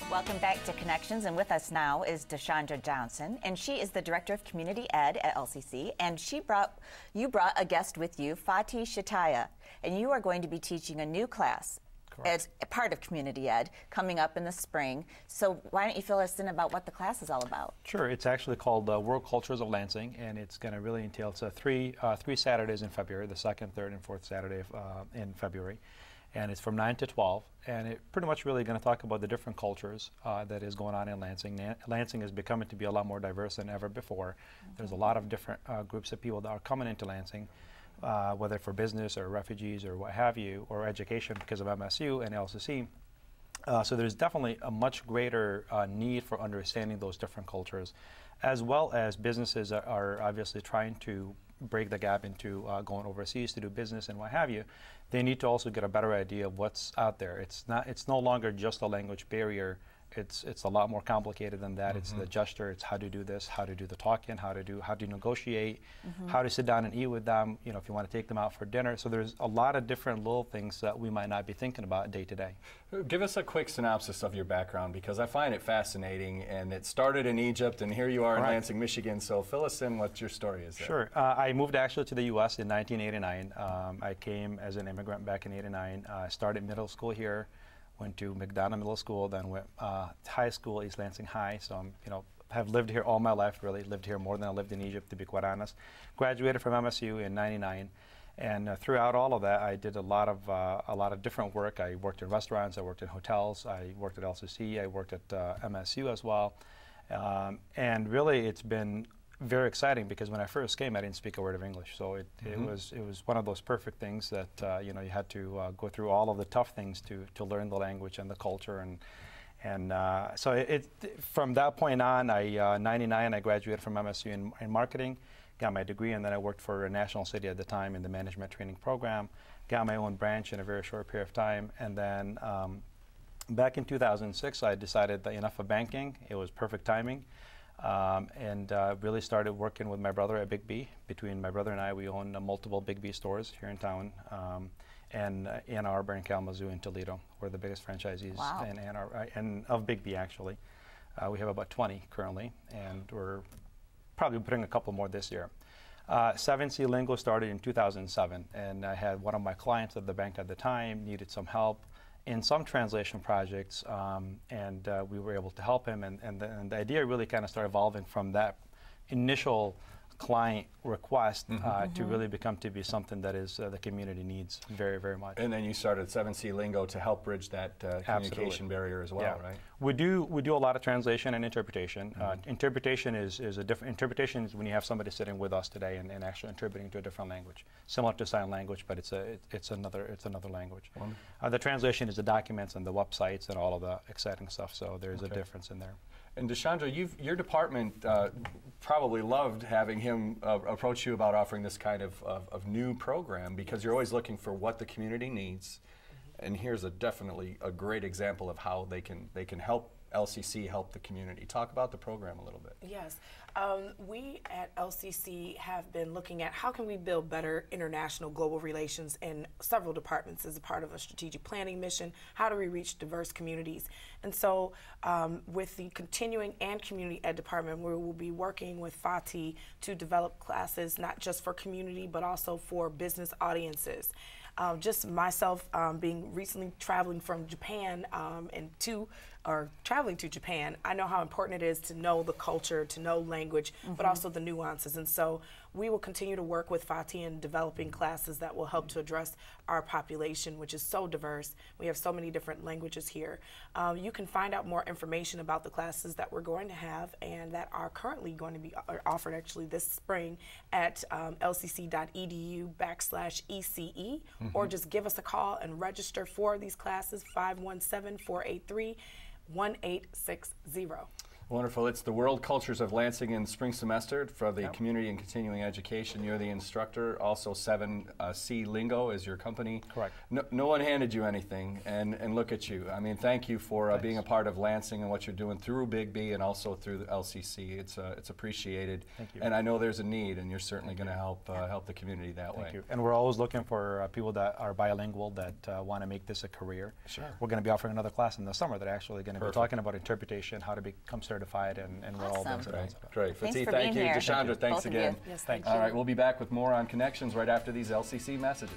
Welcome back to Connections, and with us now is Dichondra Johnson, and she is the Director of Community Ed at LCC, and you brought a guest with you, Fathy Shetiah, and you are going to be teaching a new class as a part of Community Ed coming up in the spring. So why don't you fill us in about what the class is all about? Sure. It's actually called World Cultures of Lansing, and it's going to really entail three Saturdays in February, the second, third, and fourth Saturday in February. And it's from 9 to 12, and it pretty much really going to talk about the different cultures that is going on in Lansing. Lansing is becoming to be a lot more diverse than ever before. There's a lot of different groups of people that are coming into Lansing, whether for business or refugees or what have you, or education because of MSU and LCC. So there's definitely a much greater need for understanding those different cultures, as well as businesses are obviously trying to break the gap into going overseas to do business and what have you. They need to also get a better idea of what's out there. It's no longer just a language barrier. It's a lot more complicated than that. It's the gesture. It's how to do this, how to do the talking, how to negotiate, how to sit down and eat with them. You know, if you want to take them out for dinner. So there's a lot of different little things that we might not be thinking about day to day. Give us a quick synopsis of your background, because I find it fascinating. And it started in Egypt, and here you are in Lansing, Michigan. So fill us in what your story is there. Sure. I moved actually to the U.S. in 1989. I came as an immigrant back in '89. I started middle school here. Went to McDonough Middle School, then went high school, East Lansing High. So I'm, have lived here all my life. Really lived here more than I lived in Egypt, to be quite honest. Graduated from MSU in '99, and throughout all of that, I did a lot of different work. I worked in restaurants, I worked in hotels, I worked at LCC, I worked at MSU as well, and really it's been very exciting, because when I first came, I didn't speak a word of English. So it was one of those perfect things that you had to go through all of the tough things to learn the language and the culture, and so from that point on, '99 I graduated from MSU in marketing, got my degree, and then I worked for a national city at the time in the management training program, got my own branch in a very short period of time, and then back in 2006 I decided that enough of banking. It was perfect timing. And really started working with my brother at Big B. Between my brother and I, we own multiple Big B stores here in town, and Ann Arbor and Kalamazoo and Toledo. We're the biggest franchisees in Ann Arbor, and of Big B actually. We have about 20 currently, and we're probably putting a couple more this year. 7C Lingo started in 2007, and I had one of my clients at the bank at the time needed some help in some translation projects, and we were able to help him, and the idea really kind of started evolving from that initial client request to really become to be something that is the community needs very, very much. And then you started 7C Lingo to help bridge that communication barrier as well, right? We do a lot of translation and interpretation. Interpretation is a different. Interpretation is when you have somebody sitting with us today and actually interpreting to a different language, similar to sign language, but it's another language. The translation is the documents and the websites and all of the exciting stuff. So there's a difference in there. And Dichondra, your department probably loved having him approach you about offering this kind of new program, because you're always looking for what the community needs. And here's definitely a great example of how they can help LCC help the community. Talk about the program a little bit. Yes. We at LCC have been looking at how can we build better international global relations in several departments as a part of a strategic planning mission. How do we reach diverse communities? And so with the continuing and community ed department, we will be working with Fathy to develop classes not just for community but also for business audiences. Just myself being recently traveling from Japan traveling to Japan, I know how important it is to know the culture, to know language, but also the nuances. And so we will continue to work with Fathy in developing classes that will help to address our population, which is so diverse. We have so many different languages here. You can find out more information about the classes that we're going to have and that are currently going to be offered actually this spring at lcc.edu/ECE, or just give us a call and register for these classes, 517-483-1860. Wonderful. It's the World Cultures of Lansing in spring semester for the Community and Continuing Education. You're the instructor. Also 7C Lingo is your company. Correct. No one handed you anything, and look at you. I mean, thank you for being a part of Lansing and what you're doing through Big B and also through the LCC. It's appreciated. Thank you. And I know there's a need, and you're certainly going to help help the community that way. Thank you. And we're always looking for people that are bilingual that want to make this a career. Sure. We're going to be offering another class in the summer that actually going to be talking about interpretation, how to become certified, and what all Awesome. things are. Great. Thanks Fathy, for thank being you. here. Dichondra, thanks Both of again. you. Yes, thank All you. right, we'll be back with more on Connections right after these LCC messages.